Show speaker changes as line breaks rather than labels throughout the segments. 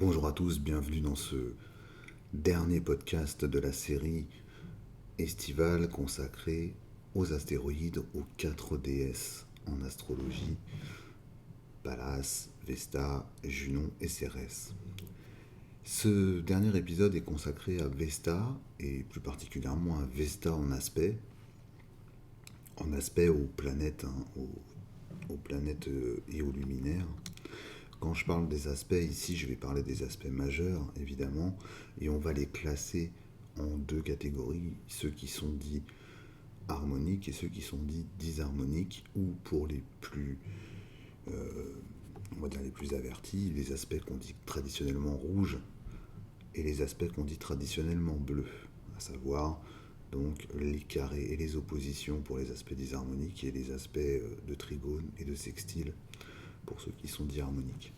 Bonjour à tous, bienvenue dans ce dernier podcast de la série estivale consacrée aux astéroïdes, aux 4 déesses en astrologie, Pallas, Vesta, Junon et Cérès. Ce dernier épisode est consacré à Vesta, et plus particulièrement à Vesta en aspect aux planètes, aux planètes et aux luminaires. Quand je parle des aspects, ici je vais parler des aspects majeurs, évidemment, et on va les classer en deux catégories, ceux qui sont dits harmoniques et ceux qui sont dits disharmoniques, ou pour les plus, on va dire les plus avertis, les aspects qu'on dit traditionnellement rouges et les aspects qu'on dit traditionnellement bleus, à savoir donc les carrés et les oppositions pour les aspects disharmoniques et les aspects de trigone et de sextile pour ceux qui sont dits harmoniques.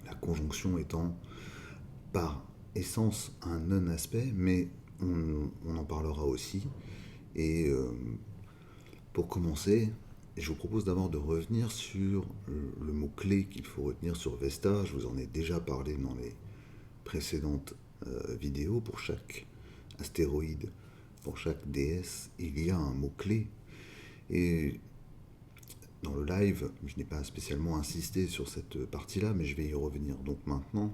La conjonction étant par essence un non-aspect, mais on en parlera aussi. Et pour commencer, je vous propose d'abord de revenir sur le mot-clé qu'il faut retenir sur Vesta. Je vous en ai déjà parlé dans les précédentes vidéos. Pour chaque astéroïde, pour chaque déesse, il y a un mot-clé. Et dans le live, je n'ai pas spécialement insisté sur cette partie-là, mais je vais y revenir. Donc maintenant,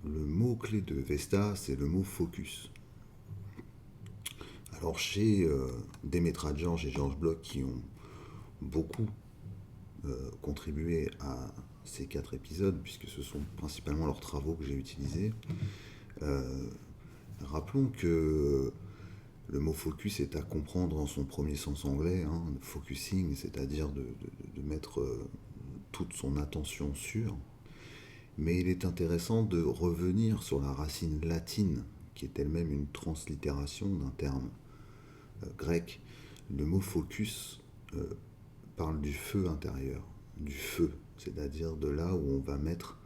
le mot-clé de Vesta, c'est le mot focus. Alors chez Demetra George et George Bloch, qui ont beaucoup contribué à ces 4 épisodes, puisque ce sont principalement leurs travaux que j'ai utilisés, rappelons que le mot focus est à comprendre en son premier sens anglais, focusing, c'est-à-dire de mettre toute son attention sur. Mais il est intéressant de revenir sur la racine latine, qui est elle-même une translittération d'un terme grec. Le mot focus parle du feu intérieur, du feu, c'est-à-dire de là où on va mettre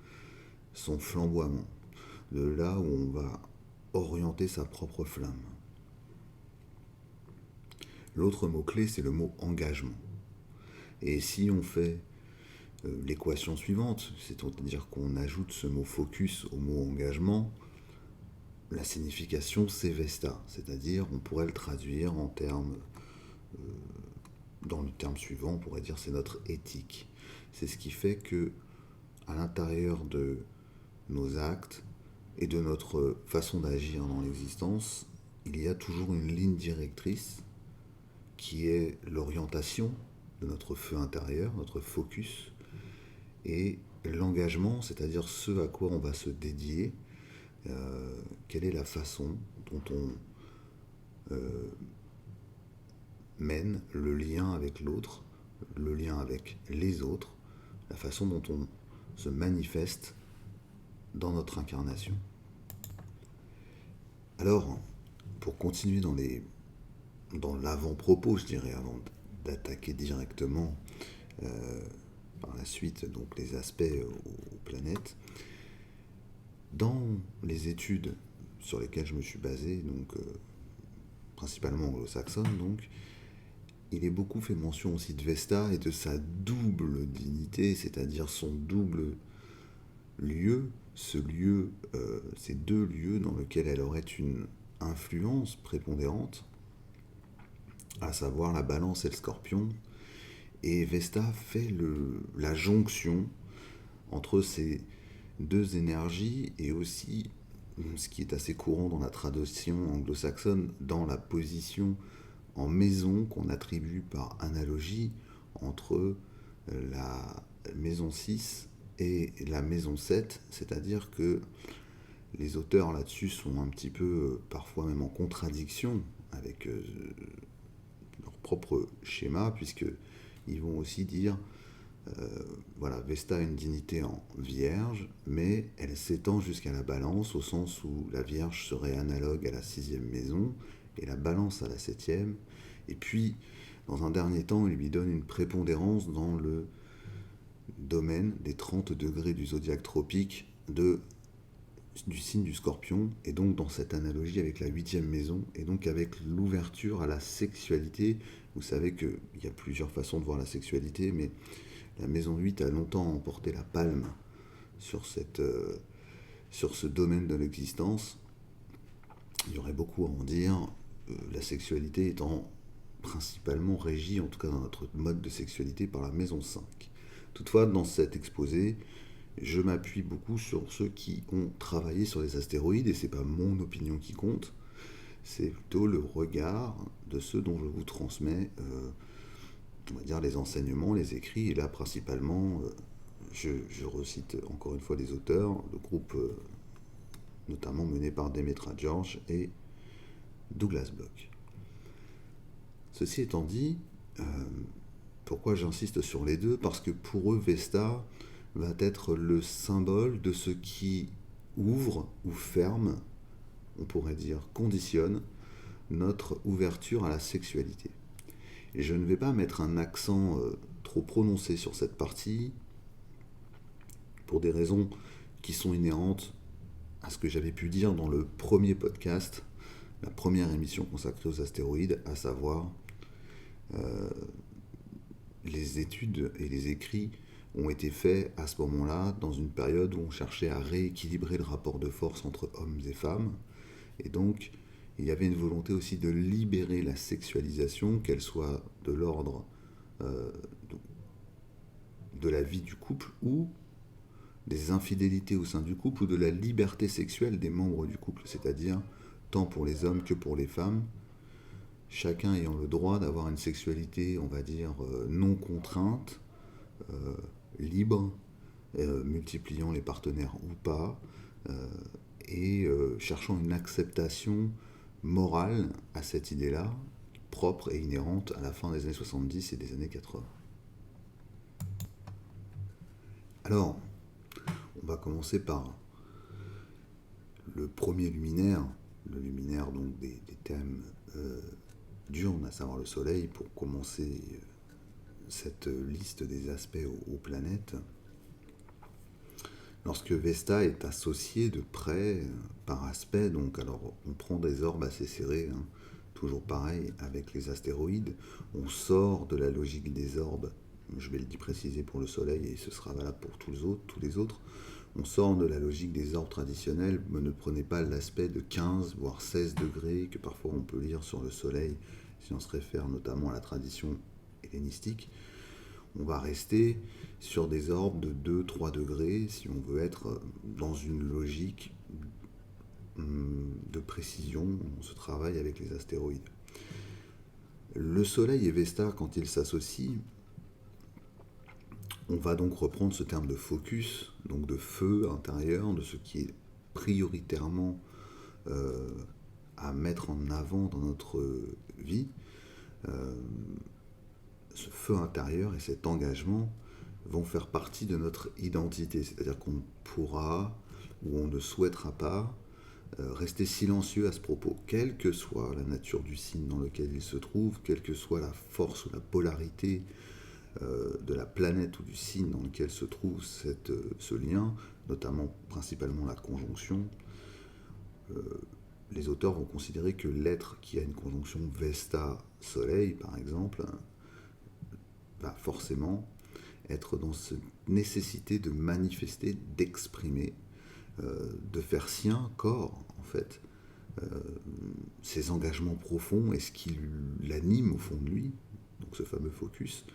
son flamboiement, de là où on va orienter sa propre flamme. L'autre mot-clé, c'est le mot engagement. Et si on fait l'équation suivante, c'est-à-dire qu'on ajoute ce mot focus au mot engagement, la signification c'est Vesta, c'est-à-dire on pourrait le traduire en termes, dans le terme suivant, on pourrait dire c'est notre éthique. C'est ce qui fait que à l'intérieur de nos actes et de notre façon d'agir dans l'existence, il y a toujours une ligne directrice qui est l'orientation de notre feu intérieur, notre focus, et l'engagement, c'est-à-dire ce à quoi on va se dédier, quelle est la façon dont on mène le lien avec l'autre, le lien avec les autres, la façon dont on se manifeste dans notre incarnation. Alors, pour continuer dans l'avant-propos, je dirais, avant d'attaquer directement par la suite donc les aspects aux planètes, dans les études sur lesquelles je me suis basé, donc principalement anglo-saxonne, donc il est beaucoup fait mention aussi de Vesta et de sa double dignité, c'est-à-dire son double lieu, ces deux lieux dans lesquels elle aurait une influence prépondérante, à savoir la Balance et le Scorpion. Et Vesta fait la jonction entre ces deux énergies et aussi, ce qui est assez courant dans la traduction anglo-saxonne, dans la position en maison qu'on attribue par analogie entre la maison 6 et la maison 7, c'est-à-dire que les auteurs là-dessus sont un petit peu, parfois même en contradiction avec leur propre schéma, puisqu'ils vont aussi dire voilà, Vesta a une dignité en vierge, mais elle s'étend jusqu'à la balance, au sens où la vierge serait analogue à la 6e maison, et la balance à la 7e. Et puis, dans un dernier temps, il lui donne une prépondérance dans le domaine des 30 degrés du zodiaque tropique du signe du Scorpion, et donc dans cette analogie avec la 8e maison, et donc avec l'ouverture à la sexualité. Vous savez qu'il y a plusieurs façons de voir la sexualité, mais la maison 8 a longtemps emporté la palme sur ce domaine de l'existence. Il y aurait beaucoup à en dire, la sexualité étant principalement régie, en tout cas dans notre mode de sexualité, par la maison 5. Toutefois, dans cet exposé, je m'appuie beaucoup sur ceux qui ont travaillé sur les astéroïdes, et c'est pas mon opinion qui compte, c'est plutôt le regard de ceux dont je vous transmets, on va dire, les enseignements, les écrits, et là principalement, je recite encore une fois les auteurs, le groupe notamment mené par Demetra George et Douglas Bloch. Ceci étant dit, pourquoi j'insiste sur les deux? Parce que pour eux, Vesta va être le symbole de ce qui ouvre ou ferme, on pourrait dire conditionne, notre ouverture à la sexualité. Et je ne vais pas mettre un accent trop prononcé sur cette partie, pour des raisons qui sont inhérentes à ce que j'avais pu dire dans le premier podcast, la première émission consacrée aux astéroïdes, à savoir les études et les écrits ont été faits à ce moment-là, dans une période où on cherchait à rééquilibrer le rapport de force entre hommes et femmes. Et donc, il y avait une volonté aussi de libérer la sexualisation, qu'elle soit de l'ordre de la vie du couple, ou des infidélités au sein du couple, ou de la liberté sexuelle des membres du couple, c'est-à-dire tant pour les hommes que pour les femmes, chacun ayant le droit d'avoir une sexualité, on va dire, non contrainte, libre, multipliant les partenaires ou pas, et cherchant une acceptation morale à cette idée-là, propre et inhérente à la fin des années 70 et des années 80. Alors, on va commencer par le premier luminaire, le luminaire donc des thèmes diurnes, à savoir le Soleil, pour commencer cette liste des aspects aux planètes. Lorsque Vesta est associée de près, par aspect, donc alors on prend des orbes assez serrés, hein, toujours pareil avec les astéroïdes, on sort de la logique des orbes, je vais le préciser pour le Soleil et ce sera valable pour tous les autres, on sort de la logique des orbes traditionnels, mais ne prenez pas l'aspect de 15 voire 16 degrés que parfois on peut lire sur le Soleil, si on se réfère notamment à la tradition hellénistique. On va rester sur des orbes de 2-3 degrés si on veut être dans une logique de précision, on se travaille avec les astéroïdes. Le Soleil et Vesta, quand ils s'associent, on va donc reprendre ce terme de focus, donc de feu intérieur, de ce qui est prioritairement à mettre en avant dans notre vie. Ce feu intérieur et cet engagement vont faire partie de notre identité, c'est-à-dire qu'on pourra ou on ne souhaitera pas rester silencieux à ce propos, quelle que soit la nature du signe dans lequel il se trouve, quelle que soit la force ou la polarité de la planète ou du signe dans lequel se trouve ce lien, notamment principalement la conjonction. Les auteurs vont considérer que l'être qui a une conjonction Vesta-Soleil, par exemple, va forcément être dans cette nécessité de manifester, d'exprimer, de faire sien, corps, en fait, ses engagements profonds et ce qui l'anime au fond de lui, donc ce fameux focus,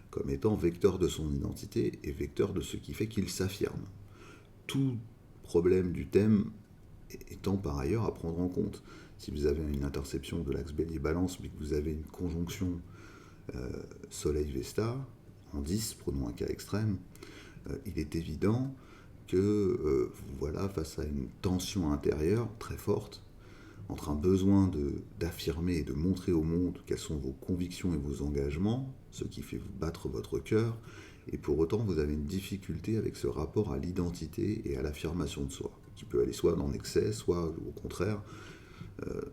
comme étant vecteur de son identité et vecteur de ce qui fait qu'il s'affirme. Tout problème du thème étant par ailleurs à prendre en compte. Si vous avez une interception de l'axe Bélier-Balance, mais que vous avez une conjonction Soleil-Vesta, en 10, prenons un cas extrême, il est évident que voilà, face à une tension intérieure très forte, entre un besoin d'affirmer et de montrer au monde quelles sont vos convictions et vos engagements, ce qui fait battre votre cœur, et pour autant vous avez une difficulté avec ce rapport à l'identité et à l'affirmation de soi, qui peut aller soit dans l'excès, soit au contraire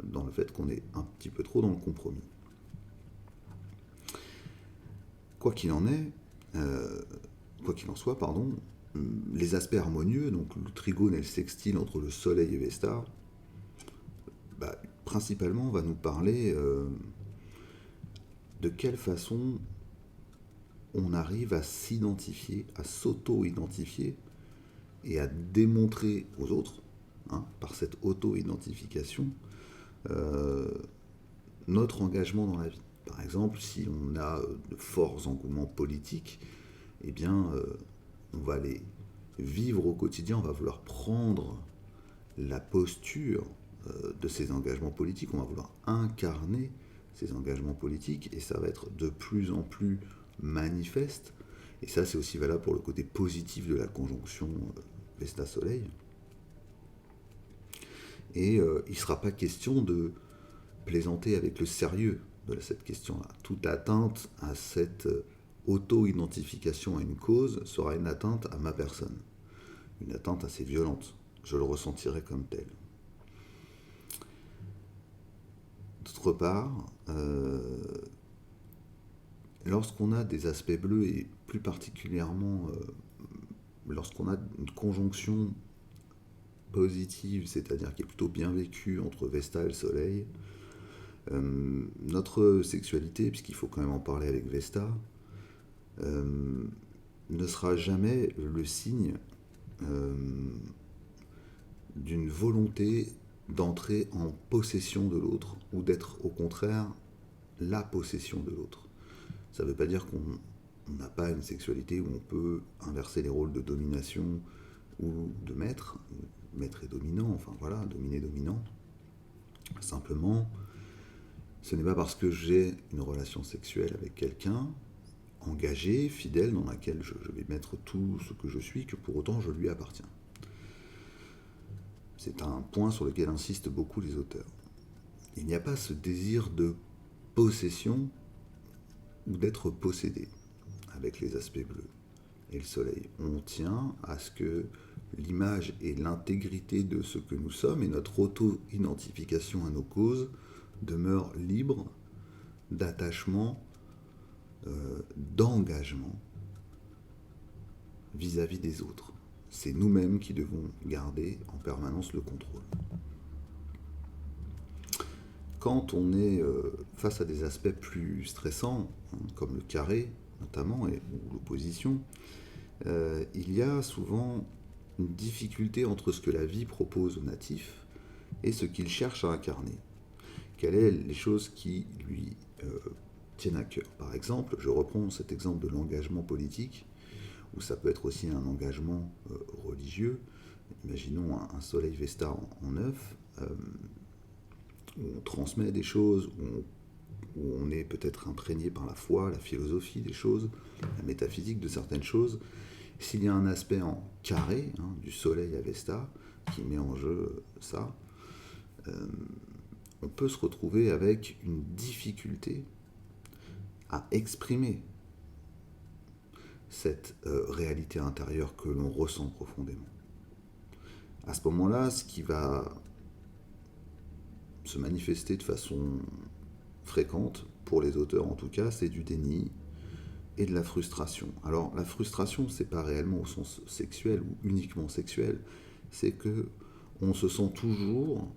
dans le fait qu'on est un petit peu trop dans le compromis. Quoi qu'il en soit, les aspects harmonieux, donc le trigone et le sextile entre le Soleil et Vesta, principalement va nous parler de quelle façon on arrive à s'identifier, à s'auto-identifier et à démontrer aux autres, par cette auto-identification, euh, notre engagement dans la vie. Par exemple, si on a de forts engouements politiques, eh bien, on va les vivre au quotidien, on va vouloir prendre la posture de ces engagements politiques, on va vouloir incarner ces engagements politiques, et ça va être de plus en plus manifeste. Et ça, c'est aussi valable pour le côté positif de la conjonction Vesta-Soleil. Et il ne sera pas question de plaisanter avec le sérieux de cette question-là. Toute atteinte à cette auto-identification à une cause sera une atteinte à ma personne. Une atteinte assez violente. Je le ressentirai comme tel. D'autre part, lorsqu'on a des aspects bleus, et plus particulièrement lorsqu'on a une conjonction positive, c'est-à-dire qui est plutôt bien vécue entre Vesta et le Soleil, notre sexualité, puisqu'il faut quand même en parler avec Vesta, ne sera jamais le signe d'une volonté d'entrer en possession de l'autre, ou d'être au contraire la possession de l'autre. Ça ne veut pas dire qu'on n'a pas une sexualité où on peut inverser les rôles de domination ou de maître et dominant, enfin voilà, dominé-dominant. Simplement, ce n'est pas parce que j'ai une relation sexuelle avec quelqu'un, engagée, fidèle, dans laquelle je vais mettre tout ce que je suis, que pour autant je lui appartiens. C'est un point sur lequel insistent beaucoup les auteurs. Il n'y a pas ce désir de possession ou d'être possédé avec les aspects bleus et le soleil. On tient à ce que l'image et l'intégrité de ce que nous sommes et notre auto-identification à nos causes demeurent libres d'attachement, d'engagement vis-à-vis des autres. C'est nous-mêmes qui devons garder en permanence le contrôle. Quand on est face à des aspects plus stressants, comme le carré notamment, ou l'opposition, il y a souvent une difficulté entre ce que la vie propose aux natifs et ce qu'il cherche à incarner. Quelles sont les choses qui lui tiennent à cœur? Par exemple, je reprends cet exemple de l'engagement politique, ou ça peut être aussi un engagement religieux. Imaginons un soleil Vesta en 9, où on transmet des choses, où on est peut-être imprégné par la foi, la philosophie des choses, la métaphysique de certaines choses. S'il y a un aspect en carré, du soleil à Vesta, qui met en jeu ça, on peut se retrouver avec une difficulté à exprimer cette réalité intérieure que l'on ressent profondément. À ce moment-là, ce qui va se manifester de façon fréquente, pour les auteurs en tout cas, c'est du déni et de la frustration. Alors la frustration, c'est pas réellement au sens sexuel ou uniquement sexuel, c'est que on se sent toujours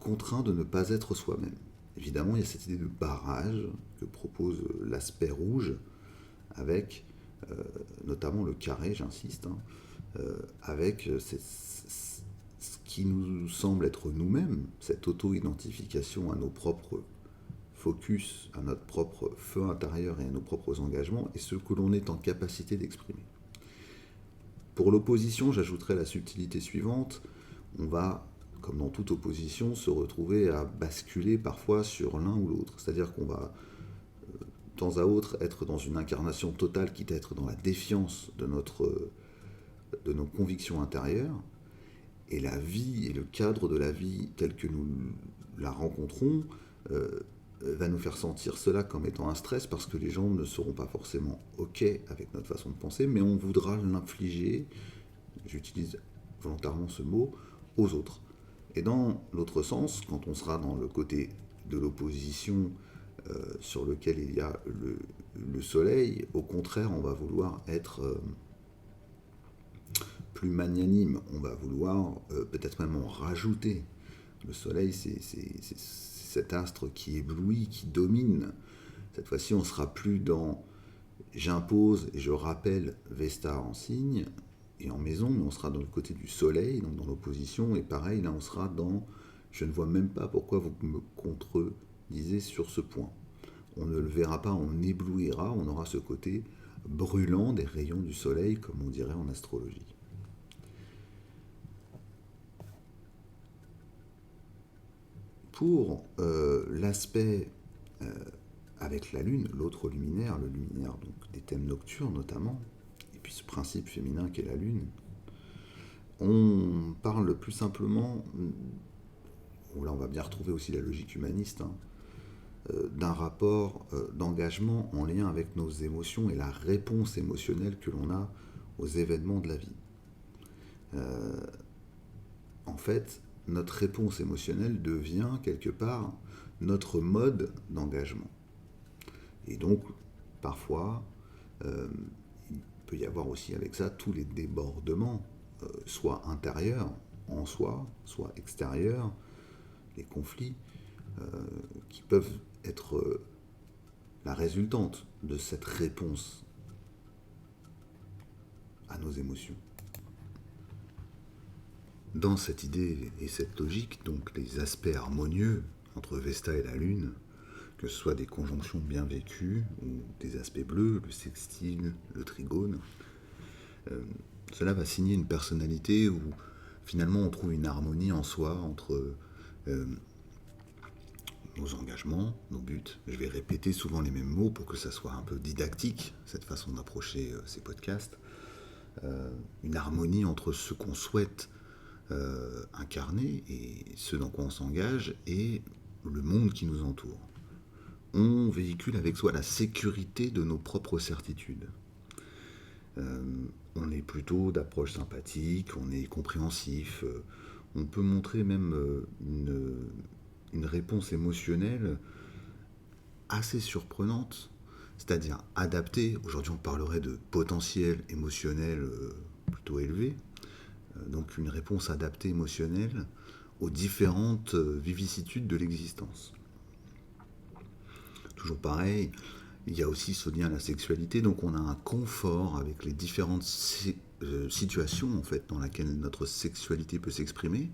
contraint de ne pas être soi-même. Évidemment, il y a cette idée de barrage que propose l'aspect rouge, avec notamment le carré, j'insiste, avec ce qui nous semble être nous-mêmes, cette auto-identification à nos propres focus, à notre propre feu intérieur et à nos propres engagements, et ce que l'on est en capacité d'exprimer. Pour l'opposition, j'ajouterai la subtilité suivante. On va, comme dans toute opposition, se retrouver à basculer parfois sur l'un ou l'autre. C'est-à-dire qu'on va, de temps à autre, être dans une incarnation totale, quitte à être dans la défiance de nos convictions intérieures, et la vie et le cadre de la vie tel que nous la rencontrons va nous faire sentir cela comme étant un stress, parce que les gens ne seront pas forcément OK avec notre façon de penser, mais on voudra l'infliger, j'utilise volontairement ce mot, aux autres. Et dans l'autre sens, quand on sera dans le côté de l'opposition sur lequel il y a le soleil, au contraire, on va vouloir être plus magnanime, on va vouloir peut-être même en rajouter. Le soleil, c'est cet astre qui éblouit, qui domine. Cette fois-ci, on ne sera plus dans j'impose et je rappelle Vesta en signe, et en maison, mais on sera dans le côté du soleil, donc dans l'opposition, et pareil, là on sera dans je ne vois même pas pourquoi vous me contredisez sur ce point. On ne le verra pas, on éblouira, on aura ce côté brûlant des rayons du soleil, comme on dirait en astrologie. Pour l'aspect avec la Lune, l'autre luminaire, le luminaire donc, des thèmes nocturnes notamment, et puis ce principe féminin qu'est la Lune, on parle plus simplement, là on va bien retrouver aussi la logique humaniste, d'un rapport d'engagement en lien avec nos émotions et la réponse émotionnelle que l'on a aux événements de la vie. En fait, notre réponse émotionnelle devient quelque part notre mode d'engagement. Et donc, parfois, il peut y avoir aussi avec ça tous les débordements, soit intérieurs en soi, soit extérieurs, les conflits, qui peuvent être la résultante de cette réponse à nos émotions. Dans cette idée et cette logique, donc les aspects harmonieux entre Vesta et la Lune, que ce soit des conjonctions bien vécues ou des aspects bleus, le sextile, le trigone, cela va signer une personnalité où finalement on trouve une harmonie en soi entre nos engagements, nos buts. Je vais répéter souvent les mêmes mots pour que ça soit un peu didactique, cette façon d'approcher ces podcasts. Une harmonie entre ce qu'on souhaite incarner et ce dans quoi on s'engage et le monde qui nous entoure. On véhicule avec soi la sécurité de nos propres certitudes. On est plutôt d'approche sympathique, on est compréhensif, on peut montrer même une réponse émotionnelle assez surprenante, c'est-à-dire adaptée. Aujourd'hui on parlerait de potentiel émotionnel plutôt élevé, donc une réponse adaptée émotionnelle aux différentes vicissitudes de l'existence. Toujours pareil, il y a aussi ce lien à la sexualité, donc on a un confort avec les différentes situations en fait, dans lesquelles notre sexualité peut s'exprimer,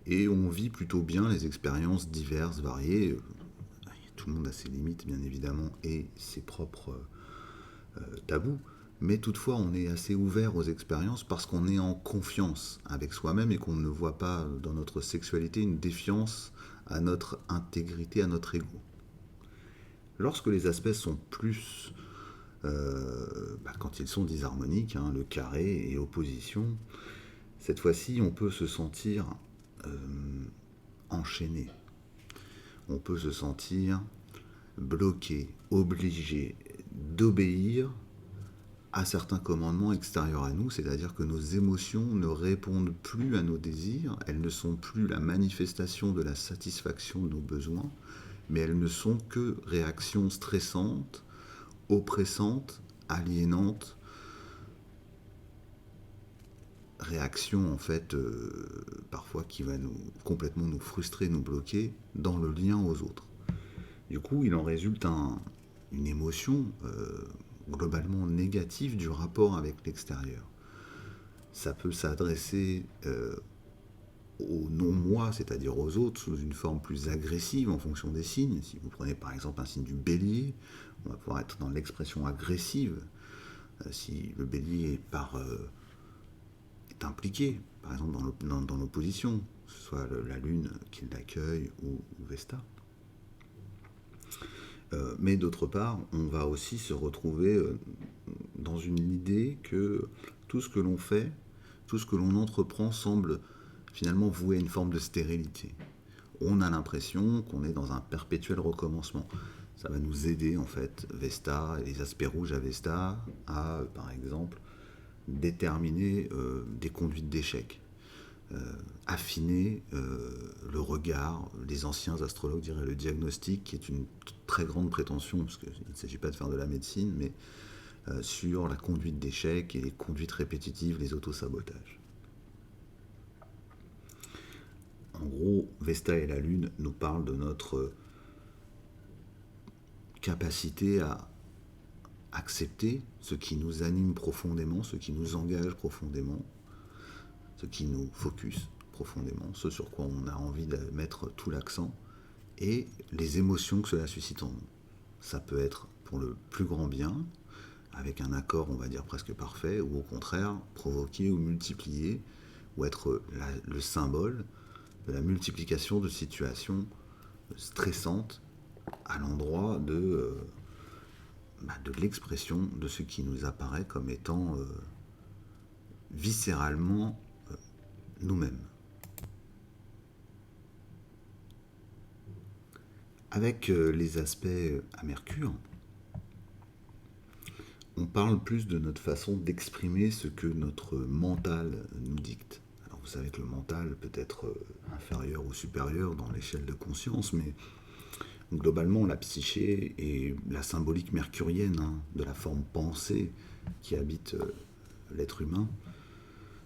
et on vit plutôt bien les expériences diverses, variées. Tout le monde a ses limites bien évidemment et ses propres tabous, mais toutefois on est assez ouvert aux expériences parce qu'on est en confiance avec soi-même et qu'on ne voit pas dans notre sexualité une défiance à notre intégrité, à notre ego. Lorsque les aspects sont plus, quand ils sont disharmoniques, le carré et opposition, cette fois-ci on peut se sentir enchaîné. On peut se sentir bloqué, obligé d'obéir à certains commandements extérieurs à nous, c'est-à-dire que nos émotions ne répondent plus à nos désirs, elles ne sont plus la manifestation de la satisfaction de nos besoins, mais elles ne sont que réactions stressantes, oppressantes, aliénantes, réactions en fait parfois qui va complètement nous frustrer, nous bloquer dans le lien aux autres. Du coup, il en résulte une émotion globalement négative du rapport avec l'extérieur. Ça peut s'adresser au non-moi, c'est-à-dire aux autres, sous une forme plus agressive en fonction des signes. Si vous prenez par exemple un signe du bélier, on va pouvoir être dans l'expression agressive. Si le bélier est impliqué, par exemple dans l'opposition, que ce soit la Lune qui l'accueille ou Vesta. Mais d'autre part, on va aussi se retrouver dans une idée que tout ce que l'on fait, tout ce que l'on entreprend semble finalement voué à une forme de stérilité. On a l'impression qu'on est dans un perpétuel recommencement. Ça va nous aider en fait, Vesta et les aspects rouges à Vesta, à par exemple déterminer des conduites d'échec. Affiner le regard, les anciens astrologues diraient le diagnostic, qui est une très grande prétention, parce qu'il ne s'agit pas de faire de la médecine, mais sur la conduite d'échec et les conduites répétitives, les autosabotages. En gros, Vesta et la Lune nous parlent de notre capacité à accepter ce qui nous anime profondément, ce qui nous engage profondément, ce qui nous focus profondément, ce sur quoi on a envie de mettre tout l'accent, et les émotions que cela suscite en nous. Ça peut être pour le plus grand bien, avec un accord, on va dire, presque parfait, ou au contraire, provoquer ou multiplier, ou être le symbole de la multiplication de situations stressantes à l'endroit de l'expression de ce qui nous apparaît comme étant viscéralement nous-mêmes. Avec les aspects à Mercure, on parle plus de notre façon d'exprimer ce que notre mental nous dicte. Alors vous savez que le mental peut être inférieur ou supérieur dans l'échelle de conscience, mais globalement la psyché et la symbolique mercurienne de la forme pensée qui habite l'être humain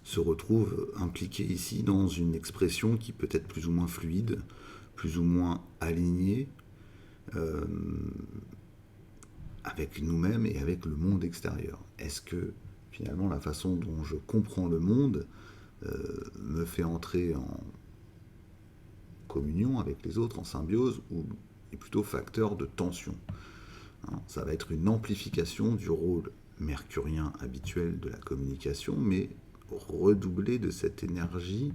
se retrouvent impliqués ici dans une expression qui peut être plus ou moins fluide, plus ou moins alignée avec nous-mêmes et avec le monde extérieur. Est-ce que finalement la façon dont je comprends le monde me fait entrer en communion avec les autres, en symbiose, ou est plutôt facteur de tension? Ça va être une amplification du rôle mercurien habituel de la communication, mais redoublé de cette énergie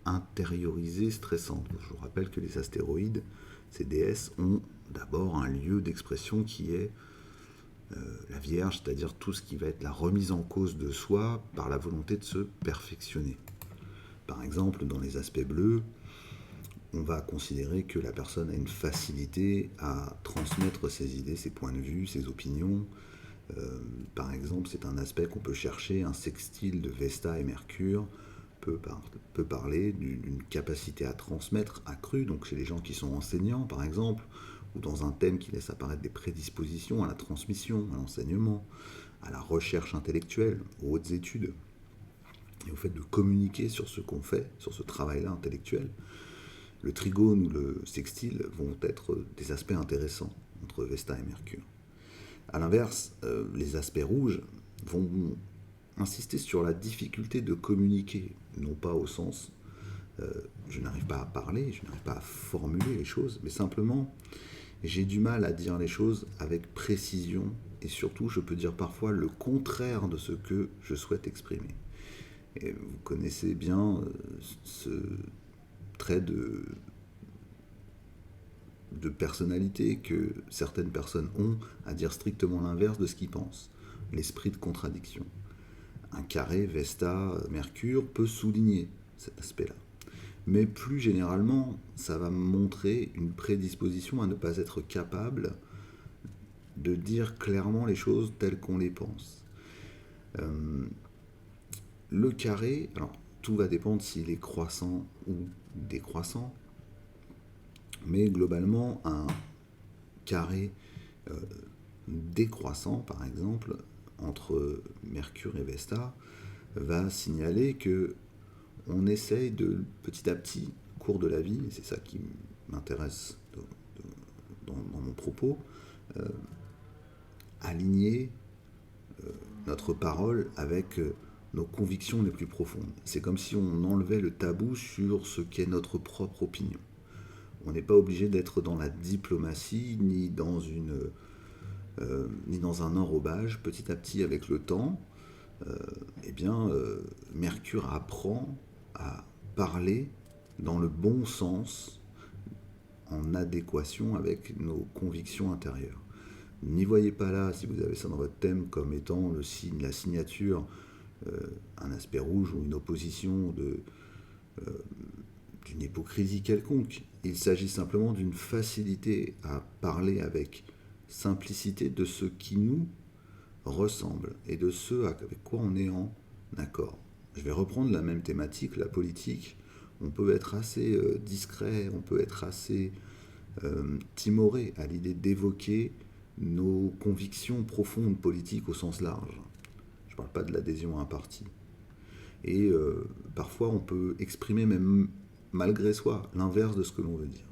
intériorisée, stressante. Je vous rappelle que les astéroïdes, ces déesses, ont d'abord un lieu d'expression qui est la Vierge, c'est-à-dire tout ce qui va être la remise en cause de soi par la volonté de se perfectionner. Par exemple, dans les aspects bleus, on va considérer que la personne a une facilité à transmettre ses idées, ses points de vue, ses opinions. Par exemple, c'est un aspect qu'on peut chercher, un sextile de Vesta et Mercure peut parler d'une capacité à transmettre accrue, donc chez les gens qui sont enseignants par exemple, ou dans un thème qui laisse apparaître des prédispositions à la transmission, à l'enseignement, à la recherche intellectuelle, aux hautes études, et au fait de communiquer sur ce qu'on fait, sur ce travail-là intellectuel. Le trigone ou le sextile vont être des aspects intéressants entre Vesta et Mercure. A l'inverse, les aspects rouges vont insister sur la difficulté de communiquer, non pas au sens je n'arrive pas à parler, je n'arrive pas à formuler les choses, mais simplement j'ai du mal à dire les choses avec précision, et surtout je peux dire parfois le contraire de ce que je souhaite exprimer. Et vous connaissez bien ce trait de personnalité que certaines personnes ont à dire strictement l'inverse de ce qu'ils pensent, l'esprit de contradiction. Un carré Vesta Mercure peut souligner cet aspect-là. Mais plus généralement, ça va montrer une prédisposition à ne pas être capable de dire clairement les choses telles qu'on les pense. Le carré, alors tout va dépendre s'il est croissant ou décroissant, mais globalement, un carré décroissant, par exemple, entre Mercure et Vesta, va signaler que on essaye de, petit à petit, au cours de la vie, et c'est ça qui m'intéresse dans mon propos, aligner notre parole avec nos convictions les plus profondes. C'est comme si on enlevait le tabou sur ce qu'est notre propre opinion. On n'est pas obligé d'être dans la diplomatie, ni dans un enrobage. Petit à petit, avec le temps, Mercure apprend à parler dans le bon sens, en adéquation avec nos convictions intérieures. N'y voyez pas là, si vous avez ça dans votre thème, comme étant le signe, la signature, un aspect rouge ou une opposition d'une hypocrisie quelconque. Il s'agit simplement d'une facilité à parler avec simplicité de ce qui nous ressemble et de ce avec quoi on est en accord. Je vais reprendre la même thématique, la politique. On peut être assez discret, on peut être assez timoré à l'idée d'évoquer nos convictions profondes politiques au sens large. Je ne parle pas de l'adhésion à un parti. Et parfois on peut exprimer même malgré soi l'inverse de ce que l'on veut dire.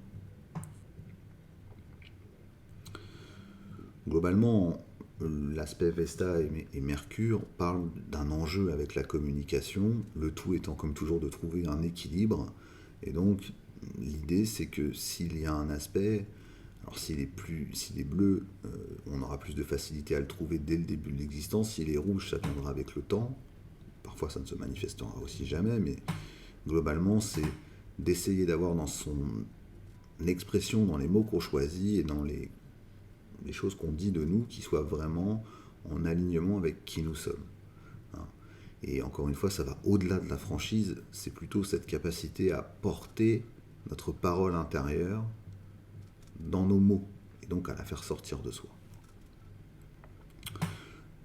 Globalement, l'aspect Vesta et Mercure parlent d'un enjeu avec la communication, le tout étant comme toujours de trouver un équilibre. Et donc l'idée c'est que s'il y a un aspect, alors s'il est bleu, on aura plus de facilité à le trouver dès le début de l'existence. S'il est rouge, ça viendra avec le temps. Parfois ça ne se manifestera aussi jamais, mais globalement c'est d'essayer d'avoir dans son expression, dans les mots qu'on choisit et dans les choses qu'on dit de nous qui soient vraiment en alignement avec qui nous sommes. Hein. Et encore une fois, ça va au-delà de la franchise, c'est plutôt cette capacité à porter notre parole intérieure dans nos mots, et donc à la faire sortir de soi.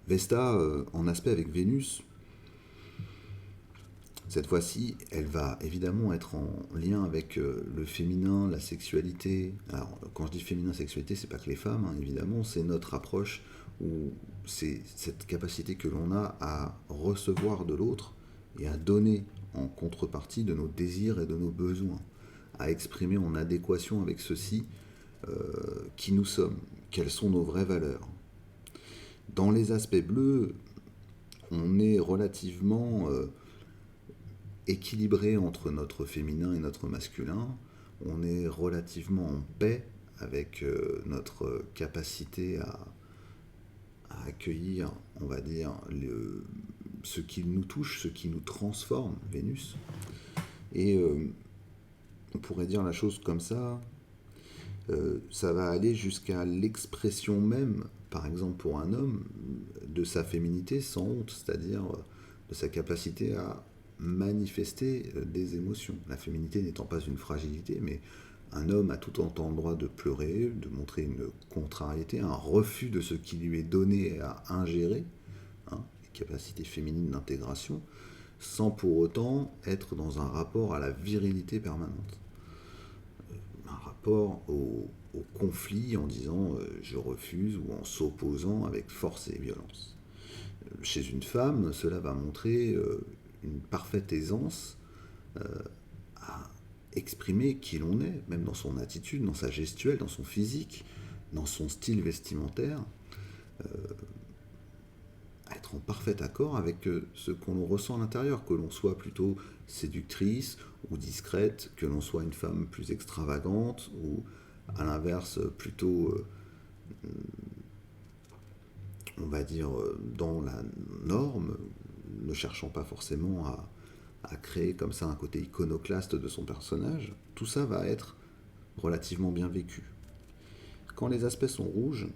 Vesta, en aspect avec Vénus, cette fois-ci, elle va évidemment être en lien avec le féminin, la sexualité. Alors, quand je dis féminin, sexualité, c'est pas que les femmes, hein, évidemment, c'est notre approche où c'est cette capacité que l'on a à recevoir de l'autre et à donner en contrepartie de nos désirs et de nos besoins, à exprimer en adéquation avec ceci qui nous sommes, quelles sont nos vraies valeurs. Dans les aspects bleus, on est relativement équilibré entre notre féminin et notre masculin, on est relativement en paix avec notre capacité à accueillir, on va dire, ce qui nous touche, ce qui nous transforme, Vénus. Et on pourrait dire la chose comme ça va aller jusqu'à l'expression même, par exemple pour un homme, de sa féminité sans honte, c'est-à-dire de sa capacité à manifester des émotions. La féminité n'étant pas une fragilité, mais un homme a tout autant le droit de pleurer, de montrer une contrariété, un refus de ce qui lui est donné à ingérer, hein, les capacités féminines d'intégration, sans pour autant être dans un rapport à la virilité permanente. Un rapport au conflit en disant je refuse ou en s'opposant avec force et violence. Chez une femme, cela va montrer une parfaite aisance à exprimer qui l'on est, même dans son attitude, dans sa gestuelle, dans son physique, dans son style vestimentaire, être en parfait accord avec ce qu'on ressent à l'intérieur, que l'on soit plutôt séductrice ou discrète, que l'on soit une femme plus extravagante ou à l'inverse plutôt on va dire dans la norme, ne cherchant pas forcément à créer comme ça un côté iconoclaste de son personnage, tout ça va être relativement bien vécu. Quand les aspects sont rouges,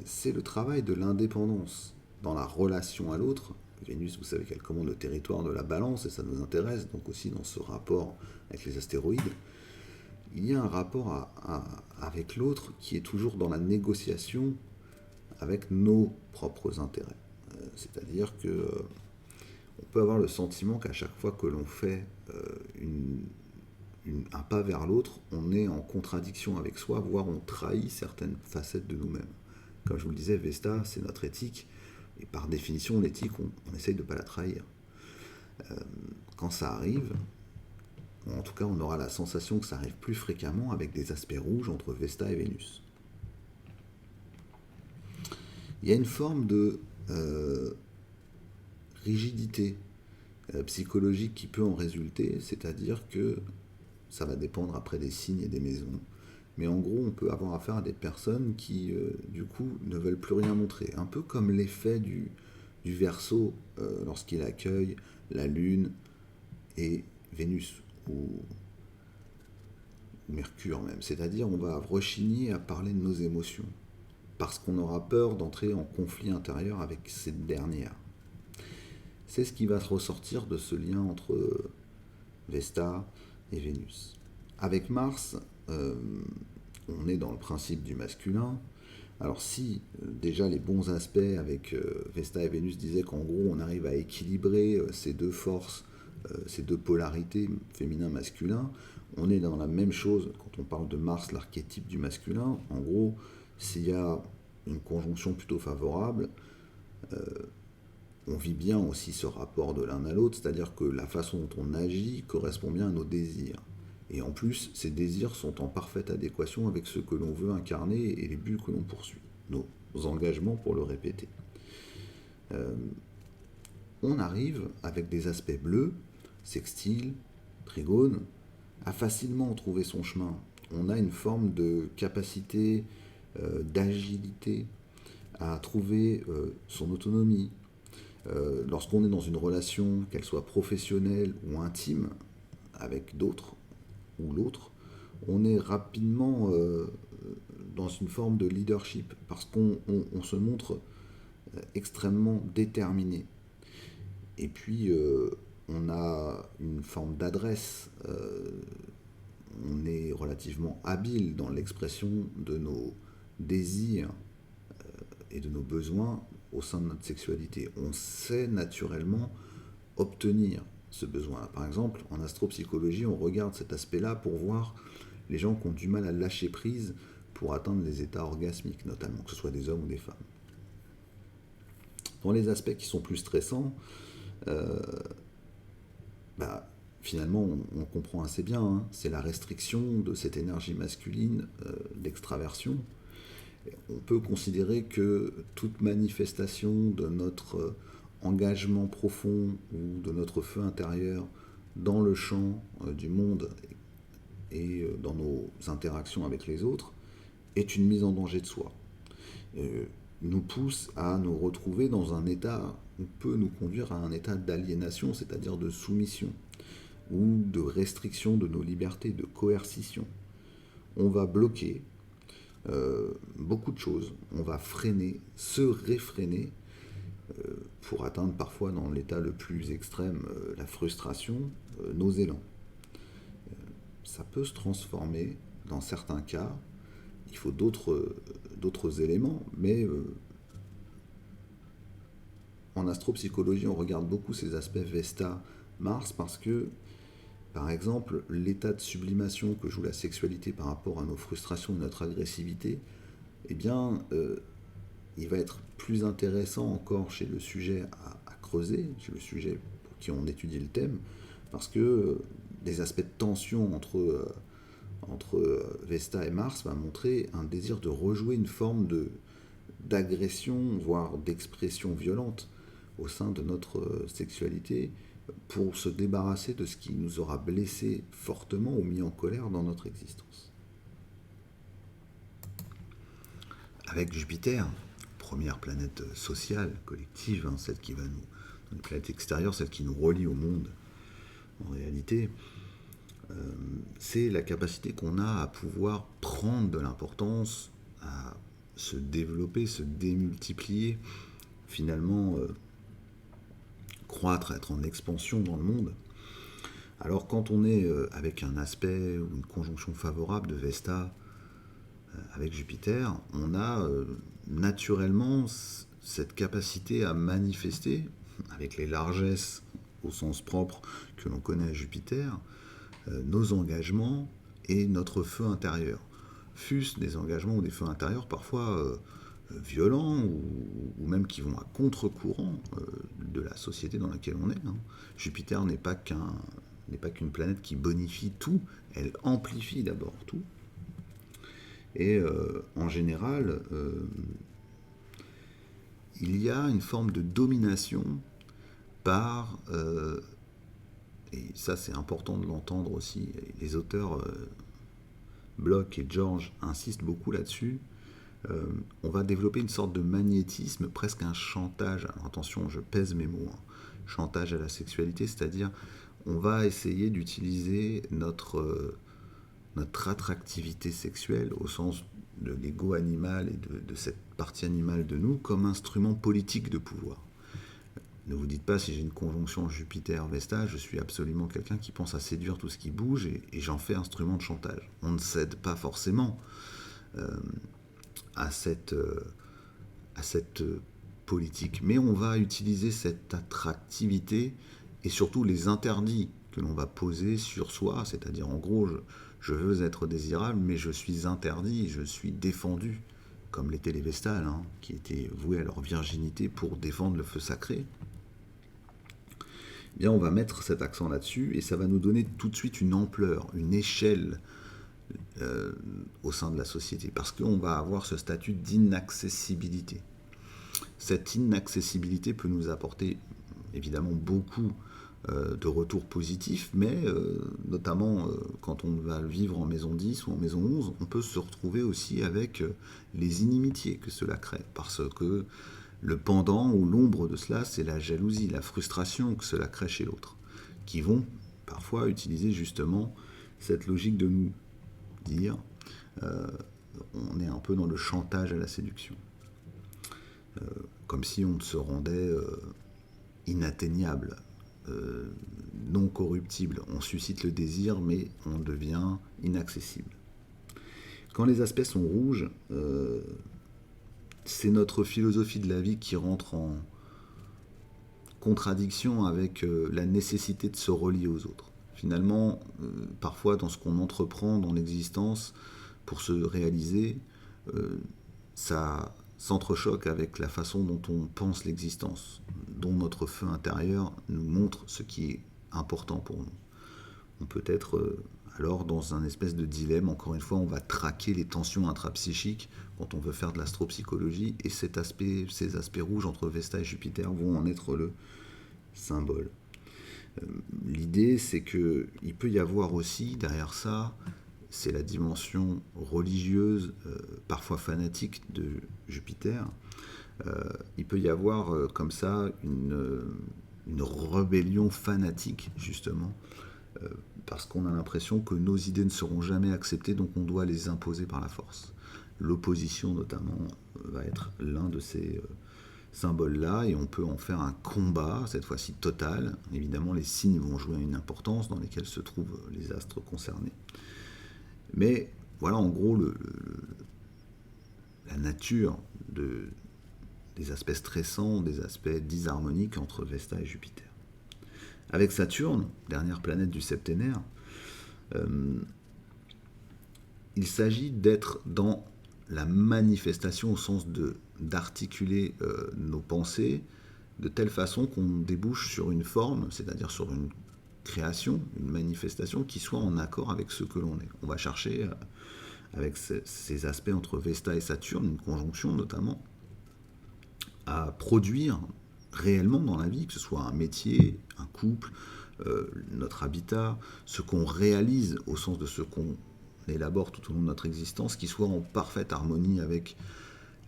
c'est le travail de l'indépendance dans la relation à l'autre. Vénus, vous savez qu'elle commande le territoire de la balance, et ça nous intéresse, donc aussi dans ce rapport avec les astéroïdes. Il y a un rapport avec l'autre qui est toujours dans la négociation avec nos propres intérêts. C'est-à-dire que on peut avoir le sentiment qu'à chaque fois que l'on fait un pas vers l'autre, on est en contradiction avec soi, voire on trahit certaines facettes de nous-mêmes. Comme je vous le disais, Vesta, c'est notre éthique, et par définition, l'éthique, on essaye de ne pas la trahir. Quand ça arrive, en tout cas, on aura la sensation que ça arrive plus fréquemment avec des aspects rouges entre Vesta et Vénus. Il y a une forme de rigidité psychologique qui peut en résulter, c'est-à-dire que ça va dépendre après des signes et des maisons, mais en gros on peut avoir affaire à des personnes qui du coup ne veulent plus rien montrer, un peu comme l'effet du Verseau lorsqu'il accueille la Lune et Vénus, ou Mercure même, c'est-à-dire on va rechigner à parler de nos émotions, parce qu'on aura peur d'entrer en conflit intérieur avec cette dernière. C'est ce qui va se ressortir de ce lien entre Vesta et Vénus. Avec Mars, on est dans le principe du masculin. Alors si déjà les bons aspects avec Vesta et Vénus disaient qu'en gros on arrive à équilibrer ces deux forces, ces deux polarités, féminin-masculin, on est dans la même chose quand on parle de Mars, l'archétype du masculin. En gros, s'il y a une conjonction plutôt favorable, on vit bien aussi ce rapport de l'un à l'autre, c'est-à-dire que la façon dont on agit correspond bien à nos désirs. Et en plus, ces désirs sont en parfaite adéquation avec ce que l'on veut incarner et les buts que l'on poursuit, nos engagements pour le répéter. On arrive, avec des aspects bleus, sextiles, trigones, à facilement trouver son chemin. On a une forme de capacité, d'agilité, à trouver son autonomie. Lorsqu'on est dans une relation, qu'elle soit professionnelle ou intime, avec d'autres ou l'autre, on est rapidement dans une forme de leadership, parce qu'on se montre extrêmement déterminé. Et puis, on a une forme d'adresse. On est relativement habile dans l'expression de nos désirs et de nos besoins au sein de notre sexualité. On sait naturellement obtenir ce besoin. Par exemple, en astropsychologie, on regarde cet aspect-là pour voir les gens qui ont du mal à lâcher prise pour atteindre les états orgasmiques, notamment, que ce soit des hommes ou des femmes. Dans les aspects qui sont plus stressants, finalement, on comprend assez bien, hein, c'est la restriction de cette énergie masculine, d'extraversion. On peut considérer que toute manifestation de notre engagement profond ou de notre feu intérieur dans le champ du monde et dans nos interactions avec les autres est une mise en danger de soi. Nous pousse à nous retrouver dans un état, ou peut nous conduire à un état d'aliénation, c'est-à-dire de soumission, ou de restriction de nos libertés, de coercition. On va bloquer beaucoup de choses, on va freiner, se réfréner, pour atteindre parfois dans l'état le plus extrême la frustration, nos élans. Ça peut se transformer dans certains cas, il faut d'autres éléments, mais en astropsychologie, on regarde beaucoup ces aspects Vesta-Mars parce que, par exemple, l'état de sublimation que joue la sexualité par rapport à nos frustrations et notre agressivité, eh bien, il va être plus intéressant encore chez le sujet à creuser, chez le sujet pour qui on étudie le thème, parce que des aspects de tension entre Vesta et Mars va montrer un désir de rejouer une forme d'agression, voire d'expression violente au sein de notre sexualité pour se débarrasser de ce qui nous aura blessés fortement ou mis en colère dans notre existence. Avec Jupiter, première planète sociale, collective, hein, celle qui va une planète extérieure, celle qui nous relie au monde, en réalité, c'est la capacité qu'on a à pouvoir prendre de l'importance, à se développer, se démultiplier, finalement croître, être en expansion dans le monde. Alors quand on est avec un aspect ou une conjonction favorable de Vesta avec Jupiter, on a naturellement cette capacité à manifester, avec les largesses au sens propre que l'on connaît à Jupiter, nos engagements et notre feu intérieur. Fût-ce des engagements ou des feux intérieurs parfois violents ou même qui vont à contre-courant de la société dans laquelle on est. Hein. Jupiter n'est pas qu'une planète qui bonifie tout, elle amplifie d'abord tout. Et en général, il y a une forme de domination par... et ça c'est important de l'entendre aussi, les auteurs Bloch et George insistent beaucoup là-dessus, on va développer une sorte de magnétisme, presque un chantage, alors attention je pèse mes mots, hein, chantage à la sexualité, c'est-à-dire on va essayer d'utiliser notre attractivité sexuelle au sens de l'ego animal et de cette partie animale de nous comme instrument politique de pouvoir. Ne vous dites pas, si j'ai une conjonction Jupiter-Vesta, je suis absolument quelqu'un qui pense à séduire tout ce qui bouge et j'en fais instrument de chantage. On ne cède pas forcément à cette politique, mais on va utiliser cette attractivité et surtout les interdits que l'on va poser sur soi, c'est-à-dire en gros, je veux être désirable, mais je suis interdit, je suis défendu, comme l'étaient les Vestales, hein, qui étaient voués à leur virginité pour défendre le feu sacré. Bien, on va mettre cet accent là-dessus et ça va nous donner tout de suite une ampleur, une échelle au sein de la société, parce qu'on va avoir ce statut d'inaccessibilité. Cette inaccessibilité peut nous apporter évidemment beaucoup de retours positifs, mais notamment quand on va vivre en maison 10 ou en maison 11, on peut se retrouver aussi avec les inimitiés que cela crée, parce que le pendant ou l'ombre de cela, c'est la jalousie, la frustration que cela crée chez l'autre, qui vont parfois utiliser justement cette logique de nous dire on est un peu dans le chantage à la séduction. Comme si on se rendait inatteignable, non corruptible. On suscite le désir, mais on devient inaccessible. Quand les aspects sont rouges, c'est notre philosophie de la vie qui rentre en contradiction avec la nécessité de se relier aux autres. Finalement, parfois dans ce qu'on entreprend dans l'existence pour se réaliser, ça s'entrechoque avec la façon dont on pense l'existence, dont notre feu intérieur nous montre ce qui est important pour nous. On peut être alors dans un espèce de dilemme, encore une fois, on va traquer les tensions intrapsychiques quand on veut faire de l'astropsychologie, et ces aspects rouges entre Vesta et Jupiter vont en être le symbole. L'idée, c'est qu'il peut y avoir aussi derrière ça, c'est la dimension religieuse, parfois fanatique de Jupiter. Il peut y avoir comme ça une rébellion fanatique, justement, parce qu'on a l'impression que nos idées ne seront jamais acceptées, donc on doit les imposer par la force. L'opposition, notamment, va être l'un de ces symboles-là, et on peut en faire un combat, cette fois-ci total. Évidemment, les signes vont jouer une importance dans lesquels se trouvent les astres concernés. Mais voilà en gros la nature des aspects stressants, des aspects disharmoniques entre Vesta et Jupiter. Avec Saturne, dernière planète du septénaire, il s'agit d'être dans la manifestation au sens d'articuler nos pensées de telle façon qu'on débouche sur une forme, c'est-à-dire sur une création, une manifestation qui soit en accord avec ce que l'on est. On va chercher, avec ces aspects entre Vesta et Saturne, une conjonction notamment, à produire réellement dans la vie, que ce soit un métier, un couple, notre habitat, ce qu'on réalise au sens de ce qu'on élabore tout au long de notre existence, qui soit en parfaite harmonie avec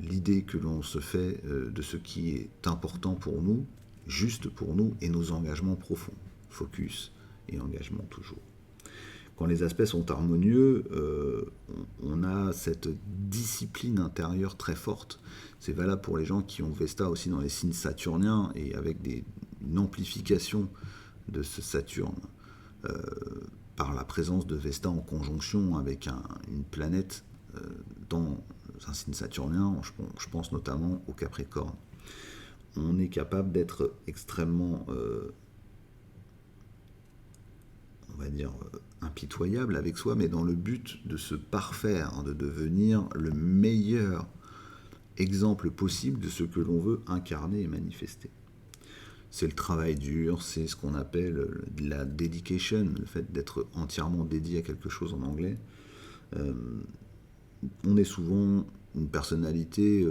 l'idée que l'on se fait de ce qui est important pour nous, juste pour nous, et nos engagements profonds. Focus et engagement toujours. Quand les aspects sont harmonieux, on a cette discipline intérieure très forte. C'est valable pour les gens qui ont Vesta aussi dans les signes saturniens, et avec une amplification de ce Saturne par la présence de Vesta en conjonction avec une planète dans un signe saturnien. Je pense notamment au Capricorne. On est capable d'être extrêmement on va dire, impitoyable avec soi, mais dans le but de se parfaire, de devenir le meilleur exemple possible de ce que l'on veut incarner et manifester. C'est le travail dur, c'est ce qu'on appelle la dedication, le fait d'être entièrement dédié à quelque chose en anglais. On est souvent une personnalité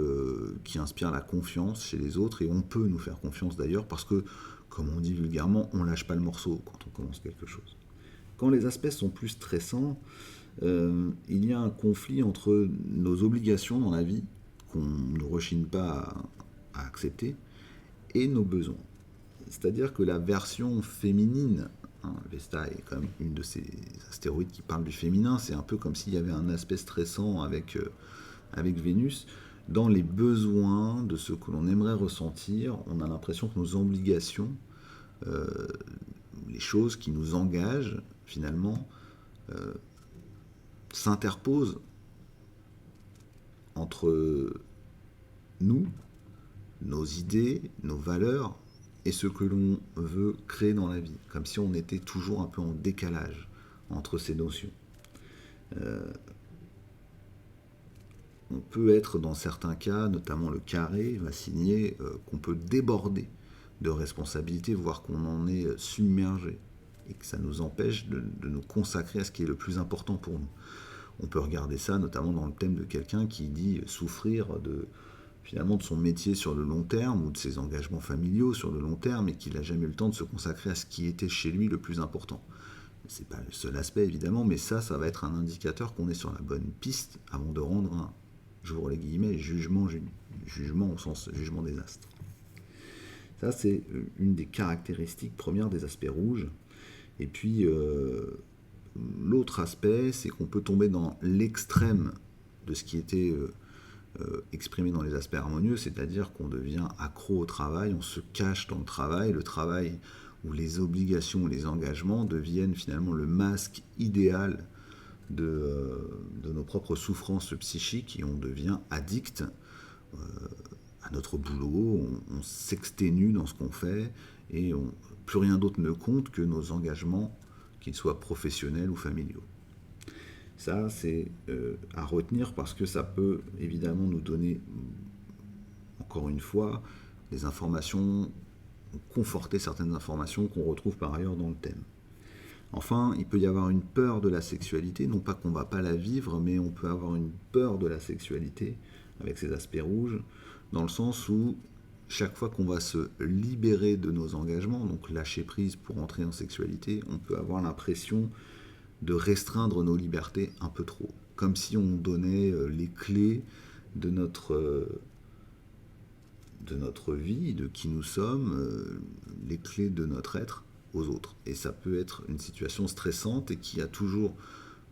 qui inspire la confiance chez les autres, et on peut nous faire confiance d'ailleurs, parce que, comme on dit vulgairement, on lâche pas le morceau quand on commence quelque chose. Quand les aspects sont plus stressants, il y a un conflit entre nos obligations dans la vie, qu'on ne rechigne pas à accepter, et nos besoins. C'est-à-dire que la version féminine, Vesta est quand même une de ces astéroïdes qui parle du féminin, c'est un peu comme s'il y avait un aspect stressant avec Vénus. Dans les besoins de ce que l'on aimerait ressentir, on a l'impression que nos obligations, les choses qui nous engagent, finalement, s'interposent entre nous, nos idées, nos valeurs, et ce que l'on veut créer dans la vie, comme si on était toujours un peu en décalage entre ces notions. On peut être dans certains cas, notamment le carré va signer qu'on peut déborder de responsabilités, voire qu'on en est submergé, et que ça nous empêche de nous consacrer à ce qui est le plus important pour nous. On peut regarder ça notamment dans le thème de quelqu'un qui dit souffrir finalement de son métier sur le long terme ou de ses engagements familiaux sur le long terme et qu'il n'a jamais eu le temps de se consacrer à ce qui était chez lui le plus important. C'est pas le seul aspect évidemment, mais ça va être un indicateur qu'on est sur la bonne piste avant de rendre un, j'ouvre les guillemets, jugement au sens jugement des astres. Ça, c'est une des caractéristiques premières des aspects rouges. Et puis, l'autre aspect, c'est qu'on peut tomber dans l'extrême de ce qui était exprimé dans les aspects harmonieux, c'est-à-dire qu'on devient accro au travail, on se cache dans le travail où les obligations, les engagements deviennent finalement le masque idéal de nos propres souffrances psychiques et on devient addict à notre boulot, on s'exténue dans ce qu'on fait et plus rien d'autre ne compte que nos engagements, qu'ils soient professionnels ou familiaux. Ça, c'est à retenir parce que ça peut évidemment nous donner, encore une fois, des informations, conforter certaines informations qu'on retrouve par ailleurs dans le thème. Enfin, il peut y avoir une peur de la sexualité, non pas qu'on ne va pas la vivre, mais on peut avoir une peur de la sexualité avec ces aspects rouges, dans le sens où chaque fois qu'on va se libérer de nos engagements, donc lâcher prise pour entrer en sexualité, on peut avoir l'impression de restreindre nos libertés un peu trop, comme si on donnait les clés de notre vie, de qui nous sommes, les clés de notre être aux autres. Et ça peut être une situation stressante et qui a toujours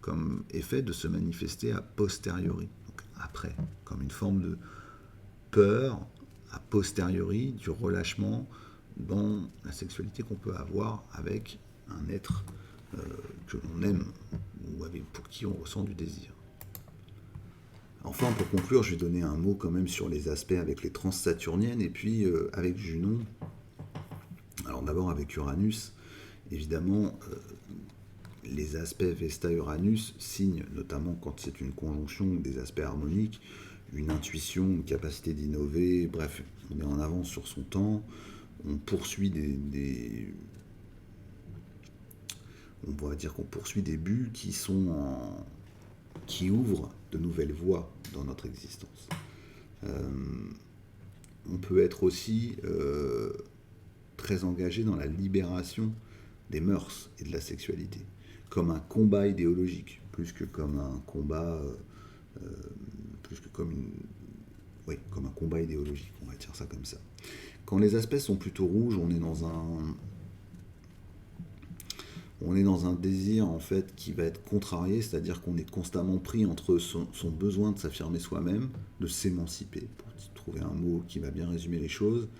comme effet de se manifester a posteriori, donc après, comme une forme de peur a posteriori du relâchement dans la sexualité qu'on peut avoir avec un être que l'on aime ou pour qui on ressent du désir. Enfin, pour conclure, je vais donner un mot quand même sur les aspects avec les transsaturniennes et puis avec Junon. Alors d'abord avec Uranus, évidemment, les aspects Vesta-Uranus signent, notamment quand c'est une conjonction des aspects harmoniques, une intuition, une capacité d'innover, bref, on est en avance sur son temps, on poursuit on pourrait dire qu'on poursuit des buts qui ouvrent de nouvelles voies dans notre existence. On peut être aussi très engagé dans la libération des mœurs et de la sexualité, comme un combat idéologique, plus que comme un combat, comme un combat idéologique, on va dire ça comme ça. Quand les aspects sont plutôt rouges, on est dans un désir en fait qui va être contrarié, c'est-à-dire qu'on est constamment pris entre son besoin de s'affirmer soi-même, de s'émanciper, pour trouver un mot qui va bien résumer les choses,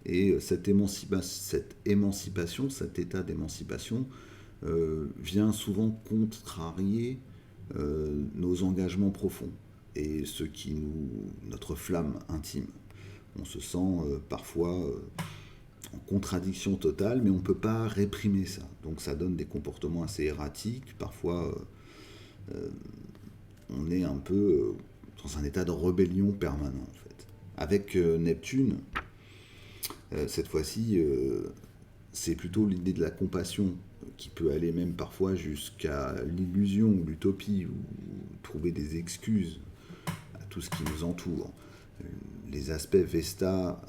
et cette émancipation, cet état d'émancipation vient souvent contrarier nos engagements profonds et notre flamme intime. On se sent parfois en contradiction totale, mais on ne peut pas réprimer ça. Donc ça donne des comportements assez erratiques. Parfois, on est un peu dans un état de rébellion permanent, en fait. Avec Neptune, cette fois-ci, c'est plutôt l'idée de la compassion qui peut aller même parfois jusqu'à l'illusion ou l'utopie, ou trouver des excuses à tout ce qui nous entoure. Les aspects Vesta,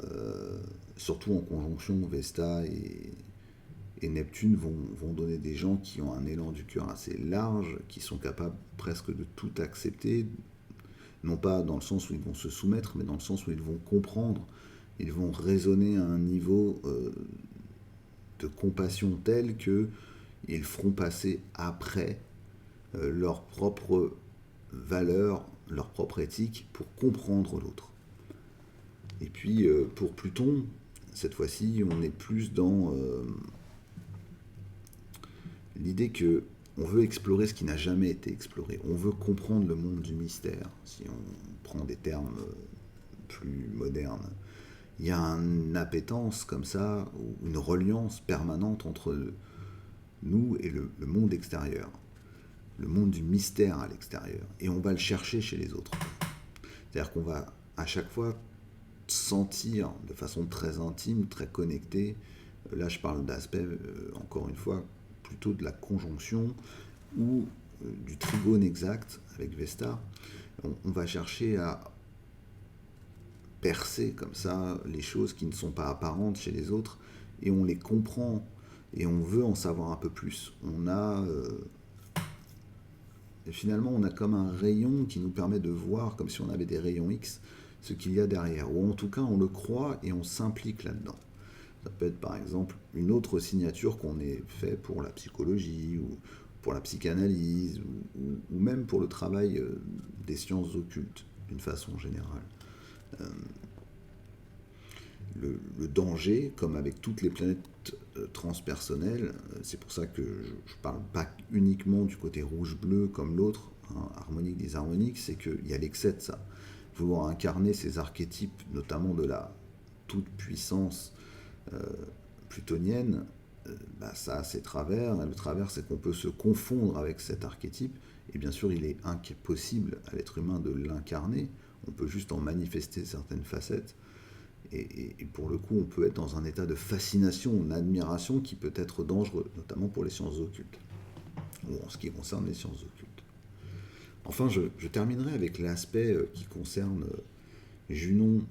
surtout en conjonction Vesta et Neptune, vont donner des gens qui ont un élan du cœur assez large, qui sont capables presque de tout accepter, non pas dans le sens où ils vont se soumettre, mais dans le sens où ils vont comprendre, ils vont raisonner à un niveau de compassion tel qu'ils feront passer après leur propre valeur, leur propre éthique pour comprendre l'autre. Et puis pour Pluton, cette fois-ci, on est plus dans l'idée que on veut explorer ce qui n'a jamais été exploré. On veut comprendre le monde du mystère, si on prend des termes plus modernes. Il y a une appétence comme ça, ou une reliance permanente entre nous et le monde extérieur, le monde du mystère à l'extérieur. Et on va le chercher chez les autres. C'est-à-dire qu'on va à chaque fois sentir de façon très intime, très connectée. Là, je parle d'aspect, encore une fois, plutôt de la conjonction, où du trigone exact avec Vesta, on va chercher à percer comme ça les choses qui ne sont pas apparentes chez les autres, et on les comprend, et on veut en savoir un peu plus. Et finalement, on a comme un rayon qui nous permet de voir, comme si on avait des rayons X, ce qu'il y a derrière. Ou en tout cas, on le croit et on s'implique là-dedans. Ça peut être par exemple une autre signature qu'on ait fait pour la psychologie, ou pour la psychanalyse, ou même pour le travail des sciences occultes, d'une façon générale. Le danger, comme avec toutes les planètes transpersonnelles, c'est pour ça que je parle pas uniquement du côté rouge-bleu comme l'autre, hein, harmonique, disharmonique, c'est qu'il y a l'excès de ça. Vouloir incarner ces archétypes, notamment de la toute-puissance plutonienne, ça a ses travers. Et le travers, c'est qu'on peut se confondre avec cet archétype, et bien sûr, il est impossible à l'être humain de l'incarner. On peut juste en manifester certaines facettes. Et pour le coup, on peut être dans un état de fascination, d'admiration qui peut être dangereux, notamment pour les sciences occultes, ou en ce qui concerne les sciences occultes. Enfin, je terminerai avec l'aspect qui concerne Junon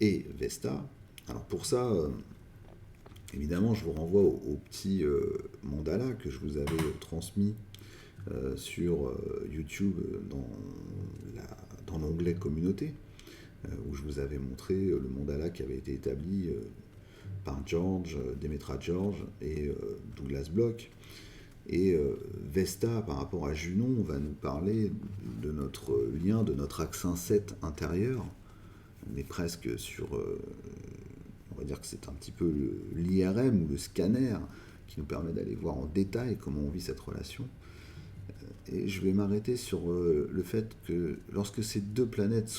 et Vesta. Alors pour ça, évidemment, je vous renvoie au petit mandala que je vous avais transmis sur YouTube dans l'onglet communauté, où je vous avais montré le mandala qui avait été établi par Demetra George et Douglas Bloch. Et Vesta, par rapport à Junon, va nous parler de notre lien, de notre axe 7 intérieur. On est presque sur, on va dire que c'est un petit peu l'IRM ou le scanner qui nous permet d'aller voir en détail comment on vit cette relation. Et je vais m'arrêter sur le fait que lorsque ces deux planètes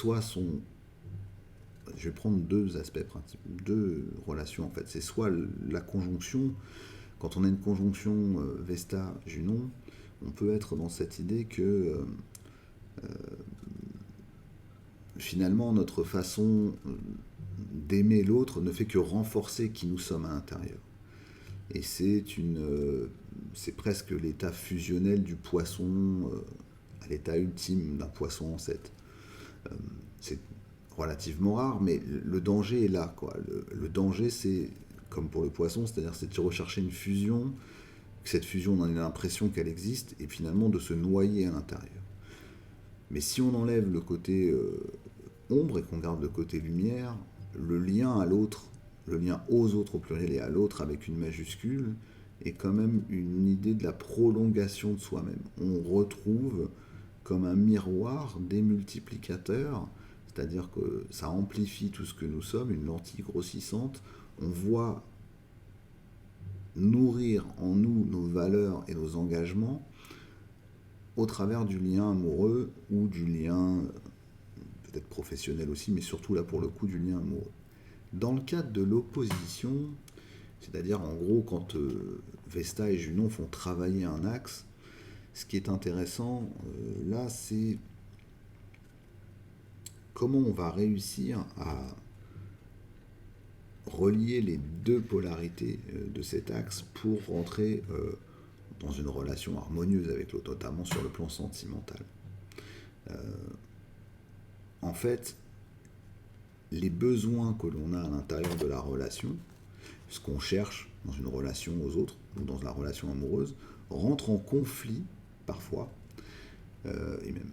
je vais prendre deux aspects principaux, deux relations en fait. C'est soit la conjonction, quand on a une conjonction Vesta-Junon, on peut être dans cette idée que finalement notre façon d'aimer l'autre ne fait que renforcer qui nous sommes à l'intérieur. Et c'est presque l'état fusionnel du poisson, à l'état ultime d'un poisson en 7. C'est relativement rare, mais le danger est là, quoi. Le danger, c'est, comme pour le poisson, c'est de rechercher une fusion, que cette fusion, on a l'impression qu'elle existe, et finalement de se noyer à l'intérieur. Mais si on enlève le côté ombre et qu'on garde le côté lumière, le lien à l'autre, le lien aux autres au pluriel et à l'autre avec une majuscule, est quand même une idée de la prolongation de soi-même. On retrouve comme un miroir démultiplicateur, c'est-à-dire que ça amplifie tout ce que nous sommes, une lentille grossissante. On voit nourrir en nous nos valeurs et nos engagements au travers du lien amoureux ou du lien peut-être professionnel aussi, mais surtout là pour le coup du lien amoureux. Dans le cadre de l'opposition, c'est-à-dire en gros quand Vesta et Junon font travailler un axe, ce qui est intéressant là, c'est comment on va réussir à relier les deux polarités de cet axe pour rentrer dans une relation harmonieuse avec l'autre, notamment sur le plan sentimental. En fait, les besoins que l'on a à l'intérieur de la relation, ce qu'on cherche dans une relation aux autres ou dans la relation amoureuse, rentrent en conflit parfois, et même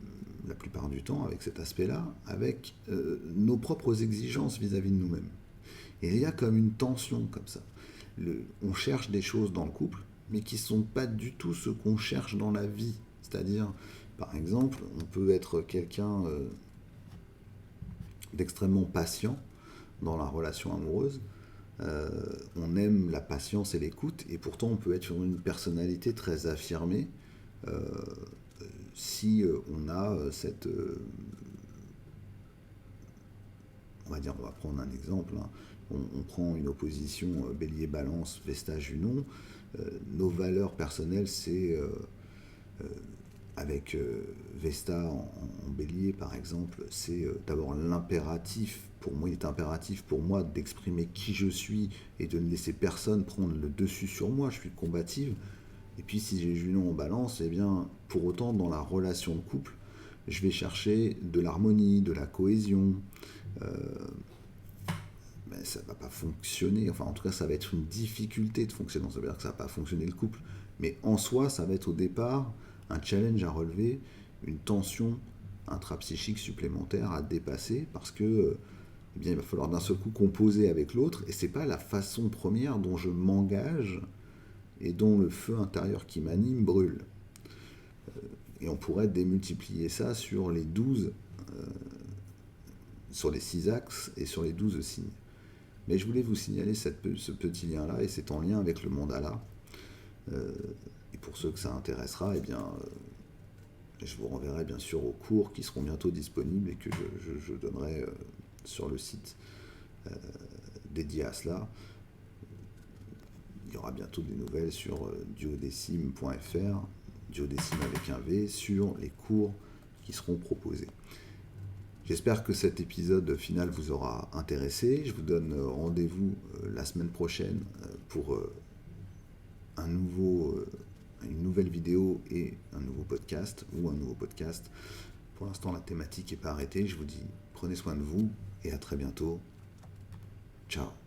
la plupart du temps avec cet aspect-là, avec nos propres exigences vis-à-vis de nous-mêmes. Et il y a comme une tension comme ça. On cherche des choses dans le couple, mais qui ne sont pas du tout ce qu'on cherche dans la vie. C'est-à-dire, par exemple, on peut être quelqu'un d'extrêmement patient dans la relation amoureuse. On aime la patience et l'écoute, et pourtant on peut être sur une personnalité très affirmée si on a cette... on va prendre un exemple, hein. On prend une opposition Bélier-Balance, Vesta-Junon. Nos valeurs personnelles, c'est avec Vesta en Bélier, par exemple, c'est d'abord l'impératif. Pour moi, il est impératif pour moi d'exprimer qui je suis et de ne laisser personne prendre le dessus sur moi. Je suis combative. Et puis si j'ai Junon en balance, eh bien, pour autant, dans la relation de couple, je vais chercher de l'harmonie, de la cohésion. Euh, mais ça va pas fonctionner. Enfin, en tout cas, ça va être une difficulté de fonctionner. Ça veut dire que ça va pas fonctionner le couple. Mais en soi, ça va être au départ un challenge à relever, une tension intrapsychique supplémentaire à dépasser parce que eh bien, il va falloir d'un seul coup composer avec l'autre et c'est pas la façon première dont je m'engage et dont le feu intérieur qui m'anime brûle. Et on pourrait démultiplier ça sur les 12, sur les 6 axes et sur les 12 signes. Mais je voulais vous signaler ce petit lien-là, et c'est en lien avec le mandala. Et pour ceux que ça intéressera, eh bien, je vous renverrai bien sûr aux cours qui seront bientôt disponibles et que je donnerai sur le site dédié à cela. Il y aura bientôt des nouvelles sur duodécime.fr, duodécime avec un V, sur les cours qui seront proposés. J'espère que cet épisode final vous aura intéressé. Je vous donne rendez-vous la semaine prochaine pour une nouvelle vidéo et un nouveau podcast, ou un nouveau podcast. Pour l'instant, la thématique n'est pas arrêtée. Je vous dis, prenez soin de vous et à très bientôt. Ciao.